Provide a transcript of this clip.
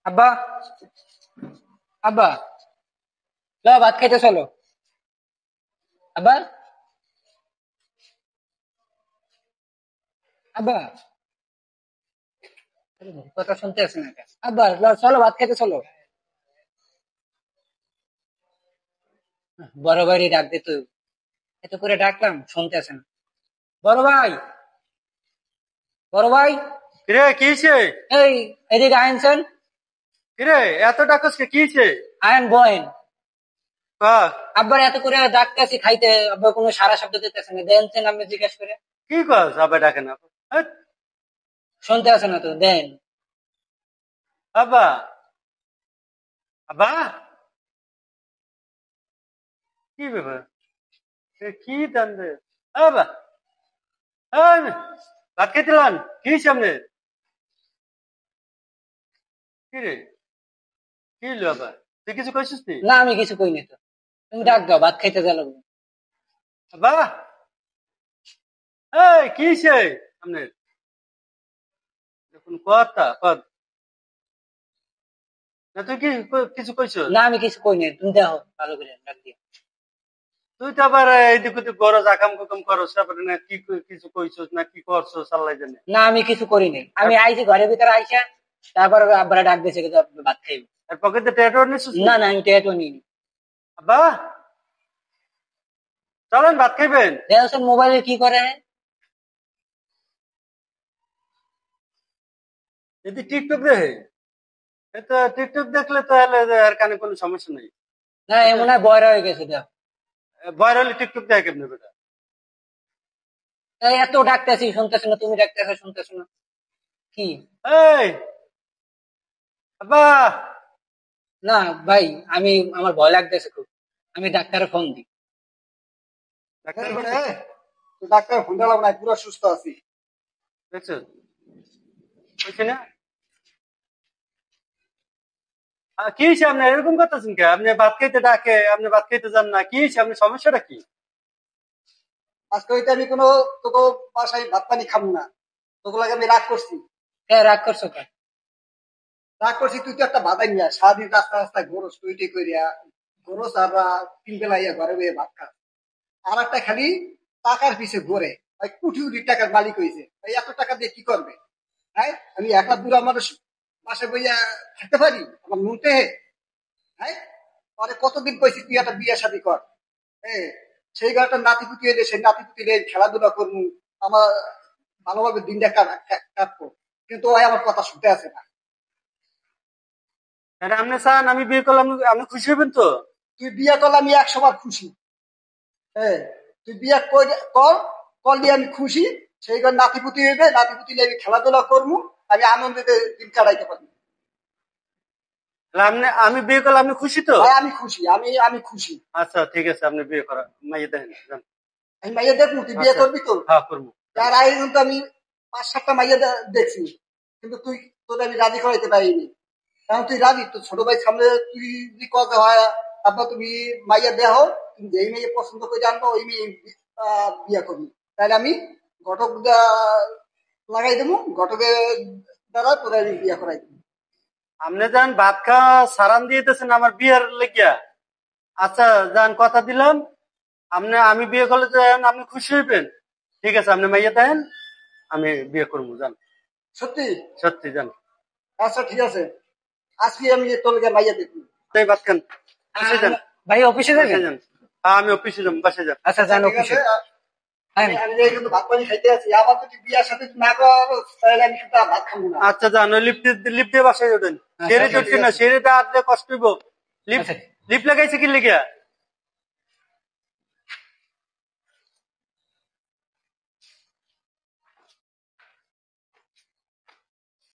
আব্বা, আব্বা, ল ভাত খাইতে চলো। আব্বা, আব্বা, আরে কথা শুনতে আসে না কেন? আব্বা, চলো ভাত খাইতে চলো। বড় ভাই ডাক দিত, এত করে ডাকলাম শুনতে আসে না। বড় ভাই, বড় ভাই, কিরে কি হইছে? এই এদিকে আইনছেন। কিরে এত ডাকস কি হইছে? আয়ন বহেন। কর। আব্বার এত করে ডাকতে আসি খাইতে, আব্বা কোনো সারা শব্দ দিতেছে না, দেন আমি জিজ্ঞেস করে। কি কস আবার ডাকে না? হেৎ, শুনতে আসে না তো দেন। আব্বা, আব্বা, কি ব্যাপার? কি দান্দে? আব্বা, এই, ভাত খাইতেলান কি হইছে আপনার? কি রে, কি হইলো আবার? তুই কিছু কইছিস নি? না আমি কিছু কইনি তো, তুমি ডাক দাও ভাত খাইতে গেল। আব্বা, এই কি হইছে আপনার? কোন কথা কর না, তুই কি কিছু কইছিস? না আমি কিছু কইনি, তুমি দেখো ভালো করে ডাক দিও। তুই তো আবার এইদিক ওদিক বড় জাকাম কুকাম করস, তারপরে না কি কিছু কইছিস না কি করছিস আল্লাহ জানে। না আমি কিছু করি নাই, আমি আইছি ঘরের ভিতরে আইসা, তারপর আব্বারা ডাক দিয়েছে কিন্তু ভাত খাইব। আর পকেটে ট্যাটু নিছিস না নি? না আমি টেটো নিইনি। আব্বা, চলেন ভাত খাইবেন। দেখছেন মোবাইলে কি করে? যদি টিকটক দেখে, এটা টিকটক দেখলে তাহলে আর কানে কোনো সমস্যা নেই। না এমন হয় বয়রা হয়ে গেছে দেখো। বয়র হলে টিকটক দেখে কেমনে বেটা? এই এত ডাকতেছি শুনতেছ না, তুমি ডাকতেছো শুনতেছ না কি? এই আব্বা, না ভাই, আমি আমার ভয় লাগতেছে খুব, আমি ডাক্তারে ফোন দিই। ডাক্তার ডাক্তার ফোন দিলাম না, পুরো সুস্থ আছি। দেখছো কইছে না? কি হয়েছে আপনার এরকম করতেছেন কে? আপনি ভাত খাইতে ডাকে, আপনি ভাত খাইতে যান না, কি হয়েছে আপনার সমস্যাটা কি? আজকে হইতে আমি কোনো তোকে বাসায় ভাত পানি খাবো না, তোকে লাগে আমি রাগ করছি। রাগ করছো কেন? রাগ করছি, তুই তো একটা বাধাই নিয়ে সারাদিন রাস্তা রাস্তায় ঘোরস, টুইটি করিয়া ঘোরস, আর তিন বেলা ইয়া ঘরে বইয়ে ভাত খা। আর একটা খালি টাকার পিছে ঘোরে, ওই কোটি কোটি টাকার মালিক হয়েছে, এই এত টাকা দিয়ে কি করবে? হ্যাঁ, আমি একটা বুড়া মানুষ বাসে বইয়া থাকতে পারি? আমার নুনতে হ্যাঁ, পরে কতদিন কইছি তুই একটা বিয়ে শাদী কর। হ্যাঁ, সেই ঘরটা নাতিপুতি এলে সেই নাতিপুতি খেলাধুলা করবো, আমার ভালোভাবে দিনটা কাটবো, কিন্তু ওই আমার কথা শুনতে আসে না। আরে আপনি চান আমি বিয়ে করলাম, আপনি খুশি হবেন তো? তুই বিয়ে করলে আমি 100 বার খুশি। হ্যাঁ, তুই বিয়ে কর, করলে আমি খুশি। সেই ঘর নাতিপুতি হইবে, নাতিপুতি নিয়ে আমি খেলাধুলা করবো, আমি আনন্দে দিন কাটাইতে পারবো। তাহলে আমি বিয়ে করলে আপনি খুশি তো? ভাই আমি খুশি, আমি খুশি। আচ্ছা ঠিক আছে, আপনি বিয়ে করা মাইয়ে দেখেন যান। আমি মাইয়া দেখবো, তুই বিয়ে আচ্ছা, করবি তো? হ্যাঁ করবো। তার আগে কিন্তু আমি 5-7টা মাইয়া দেখছি, কিন্তু তুই তোদের আমি রাজি করাইতে পারিনি। কারণ তুই রাজি, তো ছোট ভাই সামনে তুই যদি কথা হয়, তারপর তুমি মাইয়া দেহ, তুমি যেই মেয়ে পছন্দ করে জানবো ওই মেয়ে বিয়ে করবি। তাহলে আমি ঘটক লাগাই দেবো, ঘটকের দ্বারা তোরা আমি বিয়ে করাই দেবো। আপনি যান ভাত খাওয়া সারান দিয়েছেন আমার বিয়ের লেগিয়া। আচ্ছা যান, কথা দিলাম আমি বিয়ে করলে যান আপনি খুশি হইবেন। ঠিক আছে, আপনি মাইয়া দেন, আমি বিয়ে করবো যান। সত্যি? সত্যি যান। আচ্ছা ঠিক আছে, আজকে আমি তোর মাইয়া দেখবো। তাই ভাত খান, বাসে যান। ভাই অফিসে বাসে যাবেন? যান। হ্যাঁ আমি অফিসে যাবো, বাসে যান। আচ্ছা যান ঠিক অফিসে। আছে, আমি কিন্তু ভাত পানি খাইতে আছি, আমার যদি বিয়ার সাথে না কর তাহলে আমি কিন্তু আর ভাত খাবো না। আচ্ছা যান, ওই লিফট দিয়ে বাসায় যাবেন। আচ্ছা, সেরে আচ্ছা, চড়ছি ঠিক না, আছে। সেরেটা আসলে কষ্ট হইব। লিফট আচ্ছা লিফট লাগাইছে কি লেগিয়া?